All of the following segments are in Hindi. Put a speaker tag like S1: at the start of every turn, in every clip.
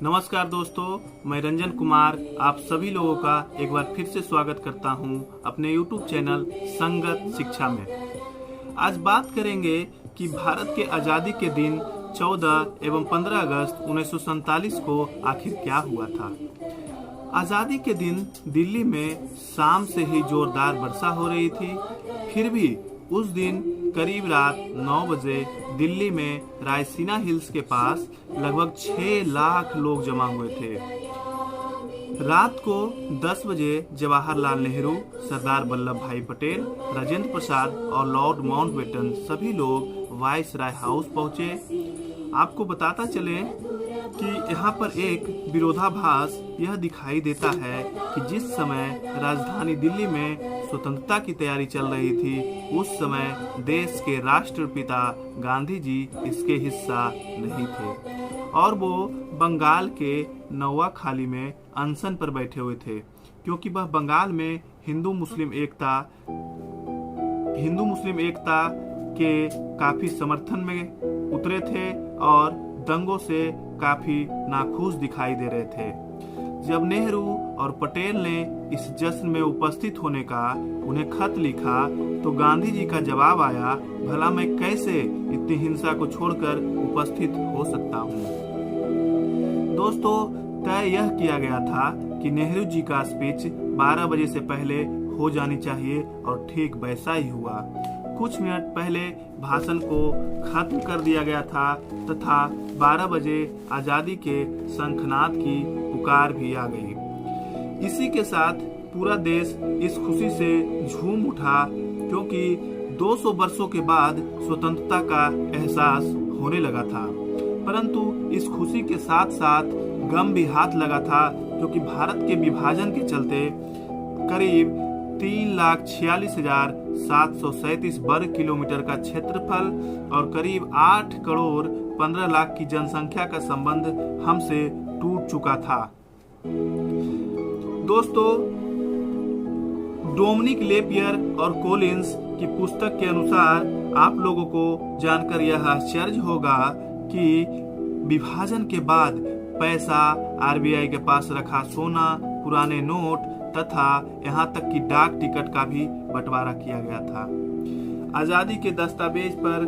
S1: नमस्कार दोस्तों, मैं रंजन कुमार आप सभी लोगों का एक बार फिर से स्वागत करता हूं अपने YouTube चैनल संगत शिक्षा में। आज बात करेंगे कि भारत के आज़ादी के दिन 14 एवं 15 अगस्त 1947 को आखिर क्या हुआ था। आज़ादी के दिन दिल्ली में शाम से ही जोरदार वर्षा हो रही थी। फिर भी उस दिन करीब रात 9 बजे दिल्ली में रायसीना हिल्स के पास लगभग 6 लाख लोग जमा हुए थे। रात को 10 बजे जवाहरलाल नेहरू, सरदार वल्लभ भाई पटेल, राजेंद्र प्रसाद और लॉर्ड माउंटबेटन सभी लोग वायसराय हाउस पहुंचे। आपको बताता चले कि यहाँ पर एक विरोधाभास यह दिखाई देता है कि जिस समय राजधानी दिल्ली में स्वतंत्रता की तैयारी चल रही थी, उस समय देश के राष्ट्रपिता गांधी जी इसके हिस्सा नहीं थे और वो बंगाल के नौवाखाली में अनशन पर बैठे हुए थे, क्योंकि वह बंगाल में हिंदू मुस्लिम एकता के काफी समर्थन में उतरे थे और दंगों से काफी नाखुश दिखाई दे रहे थे। जब नेहरू और पटेल ने इस जश्न में उपस्थित होने का उन्हें खत लिखा तो गांधी जी का जवाब आया, भला मैं कैसे इतनी हिंसा को छोड़कर उपस्थित हो सकता हूँ। दोस्तों, तय यह किया गया था कि नेहरू जी का स्पीच 12 बजे से पहले हो जानी चाहिए और ठीक वैसा ही हुआ। कुछ मिनट पहले भाषण को खत्म कर दिया गया था तथा 12 बजे आजादी के शंखनाद की पुकार भी आ गई। इसी के साथ पूरा देश इस खुशी से झूम उठा, क्योंकि 200 वर्षों के बाद स्वतंत्रता का एहसास होने लगा था। परंतु इस खुशी के साथ साथ गम भी हाथ लगा था, क्योंकि भारत के विभाजन के चलते करीब 3,46,737 वर्ग किलोमीटर का क्षेत्रफल और करीब 8 करोड़ 15 लाख की जनसंख्या का संबंध हमसे टूट चुका था। दोस्तों, डोमिनिक लेपियर और कोलिंस की पुस्तक के अनुसार आप लोगों को जानकर यह आश्चर्य होगा कि विभाजन के बाद पैसा, आरबीआई के पास रखा सोना, पुराने नोट तथा यहाँ तक कि डाक टिकट का भी बंटवारा किया गया था। आजादी के दस्तावेज पर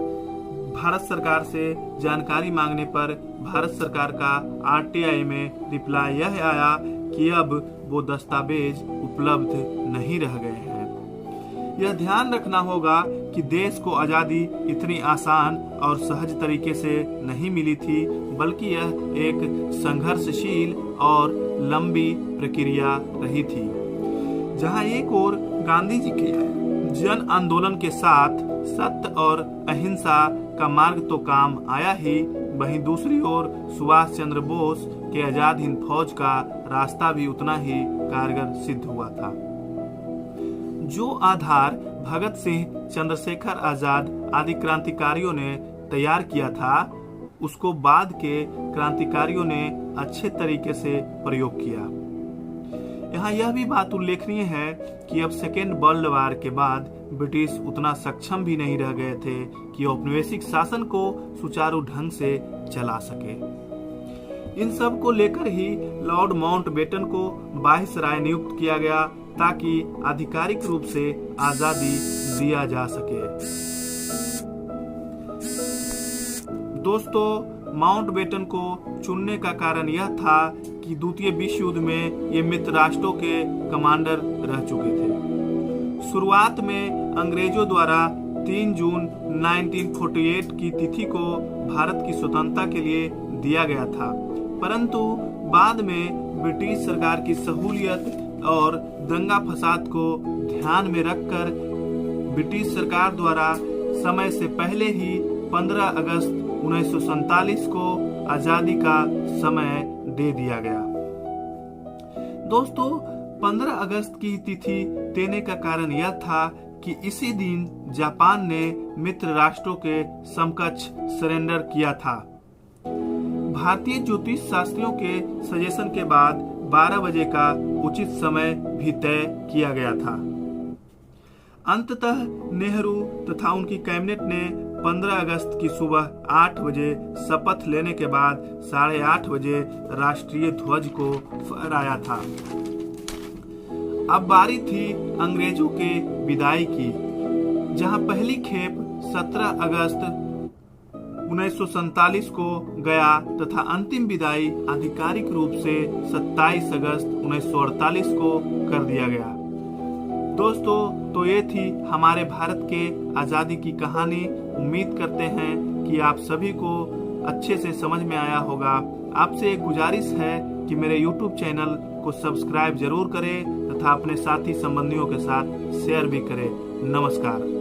S1: भारत सरकार से जानकारी मांगने पर भारत सरकार का आरटीआई में रिप्लाई यह आया कि अब वो दस्तावेज उपलब्ध नहीं रह गए हैं। यह ध्यान रखना होगा कि देश को आजादी इतनी आसान और सहज तरीके से नहीं मिली थी, बल्कि यह एक संघर्षशील और लंबी प्रक्रिया रही थी, जहां एक ओर गांधी जी के जन आंदोलन के साथ सत्य और अहिंसा का मार्ग तो काम आया ही, वहीं दूसरी ओर सुभाष चंद्र बोस के आजाद हिंद फौज का रास्ता भी उतना ही कारगर सिद्ध हुआ था। जो आधार भगत सिंह, चंद्रशेखर आजाद आदि क्रांतिकारियों ने तैयार किया था, उसको बाद के क्रांतिकारियों ने अच्छे तरीके से प्रयोग किया। यहाँ यह भी बात उल्लेखनीय है कि अब सेकेंड वर्ल्ड वॉर के बाद ब्रिटिश उतना सक्षम भी नहीं रह गए थे कि औपनिवेशिक शासन को सुचारू ढंग से चला सके। इन सब को लेकर ही लॉर्ड माउंटबेटन को वायसराय नियुक्त किया गया, ताकि आधिकारिक रूप से आजादी दिया जा सके। दोस्तों, माउंटबेटन को चुनने का कारण यह था कि द्वितीय विश्व युद्ध में ये मित्र राष्ट्रों के कमांडर रह चुके थे। शुरुआत में अंग्रेजों द्वारा 3 जून 1948 की तिथि को भारत की स्वतंत्रता के लिए दिया गया था, परंतु बाद में ब्रिटिश सरकार की सहूलियत और दंगा फसाद को ध्यान में रखकर ब्रिटिश सरकार द्वारा समय से पहले ही 15 अगस्त 1947 को आजादी का समय दे दिया गया। दोस्तों, 15 अगस्त की तिथि देने का कारण यह था कि इसी दिन जापान ने मित्र राष्ट्रों के समकक्ष सरेंडर किया था। भारतीय ज्योतिष शास्त्रियों के सजेशन के बाद 12 बजे का उचित समय भी तय किया गया था। अंततः नेहरू तथा उनकी कैबिनेट ने 15 अगस्त की सुबह 8 बजे शपथ लेने के बाद 8:30 बजे राष्ट्रीय ध्वज को फहराया था। अब बारी थी अंग्रेजों के विदाई की, जहां पहली खेप 17 अगस्त 1947 को गया तथा अंतिम विदाई आधिकारिक रूप से 27 अगस्त 1948 को कर दिया गया। दोस्तों, तो ये थी हमारे भारत के आज़ादी की कहानी। उम्मीद करते हैं कि आप सभी को अच्छे से समझ में आया होगा। आपसे एक गुजारिश है कि मेरे YouTube चैनल को सब्सक्राइब जरूर करें तथा अपने साथी संबंधियों के साथ शेयर भी करें। नमस्कार।